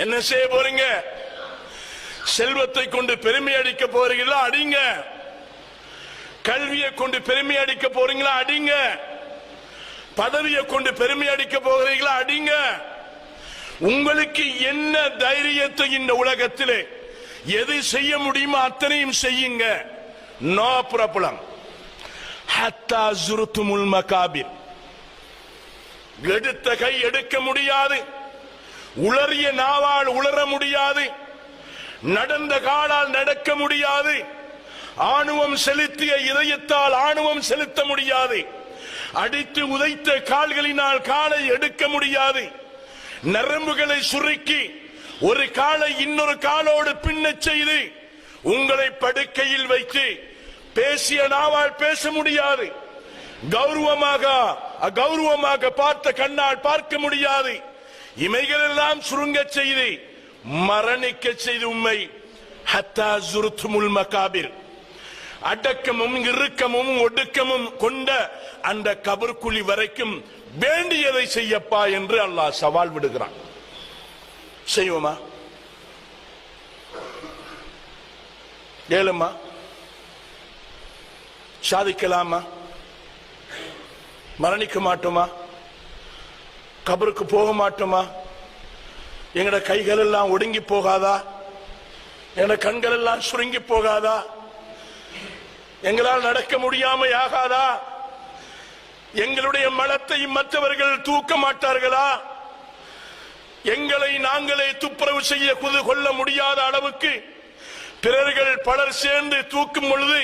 என்ன செய்ய போறீங்க? செல்வத்தை கொண்டு பெருமை அடிக்க போறீங்களா? அடிங்க. கல்வியை கொண்டு பெருமை அடிக்க போறீங்களா? அடிங்க. பதவியை கொண்டு பெருமை அடிக்க போகிறீங்களா? அடிங்க. உங்களுக்கு என்ன தைரியத்தை இந்த உலகத்திலே எது செய்ய முடியுமோ அத்தனையும் செய்யுங்க. No problem. ஹத்தா ஜுருத்துமுல் மகாபிர். எடுத்த கை எடுக்க முடியாது, உளறிய நாவால் உளர முடியாது, நடந்த காலால் நடக்க முடியாது, ஆணுவம் செலுத்திய இதயத்தால் ஆணுவம் செலுத்த முடியாது, அடித்து உதைத்த கால்களினால் காலை எடுக்க முடியாது, நரம்புகளை சுருக்கி ஒரு காலை இன்னொரு காலோடு பின்னச் செய்து உங்களை படுக்கையில் வைத்து பேசிய நாவால் பேச முடியாது, கௌரவமாக அகௌரவமாக பார்த்த கண்ணால் பார்க்க முடியாது, இமைகளெல்லாம் சுருங்க செய்து மரணிக்க செய்து உம்மை ஹத்தா ஜுருத்துமுல் மகாபிர். அடக்கமும் இறுக்கமும் ஒடுக்கமும் கொண்ட அந்த கபர்குழி வரைக்கும் வேண்டியதை செய்யப்பா என்று அல்லாஹ் சவால் விடுகிறான். செய்வோமா? ஏழுமா? சாதிக்கலாமா? மரணிக்க மாட்டோமா? கபருக்கு போக மாட்டோமா? எங்கட கைகள் எல்லாம் ஒடுங்கி போகாதா? எங்கட கண்கள் எல்லாம் சுருங்கி போகாதா? எங்களால் நடக்க முடியாம ஆகாதா? எங்களுடைய மலத்தை மற்றவர்கள் தூக்க மாட்டார்களா? எங்களை நாங்களே துப்புரவு செய்ய கொள்ள முடியாத அளவுக்கு பிறர்கள் பலர் சேர்ந்து தூக்கும் பொழுது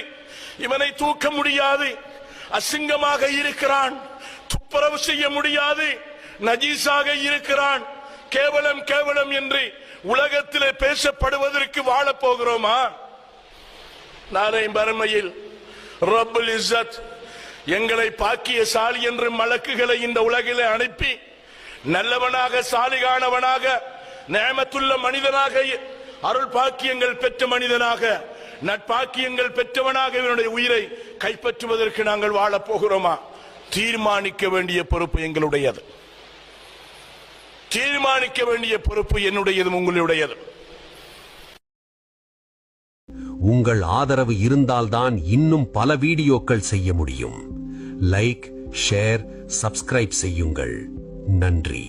இவனை தூக்க முடியாது, அசிங்கமாக இருக்கிறான், துப்புரவு செய்ய முடியாது, நஜீஸாக இருக்கிறான், கேவலம் கேவலம் என்று உலகத்திலே பேசப்படுவதற்கு வாழப் போகிறோமா? நாளை மறுமையில் ரப்புல் இஸ்ஸத் எங்களை பாக்கியசாலி என்று மலக்குகளை இந்த உலகிலே அனுப்பி நல்லவனாக சாலிகானவனாக நியமத்துள்ள மனிதனாக அருள் பாக்கியங்கள் பெற்ற மனிதனாக நட்பாக்கியங்கள் பெற்றவனாக இவனுடைய உயிரை கைப்பற்றுவதற்கு நாங்கள் வாழப் போகிறோமா? தீர்மானிக்க வேண்டிய பொறுப்பு எங்களுடையது. தீர்மானிக்க வேண்டிய பொறுப்பு என்னுடையதும் உங்களுடையது. உங்கள் ஆதரவு இருந்தால்தான் இன்னும் பல வீடியோக்கள் செய்ய முடியும். லைக், ஷேர், சப்ஸ்கிரைப் செய்யுங்கள். நன்றி.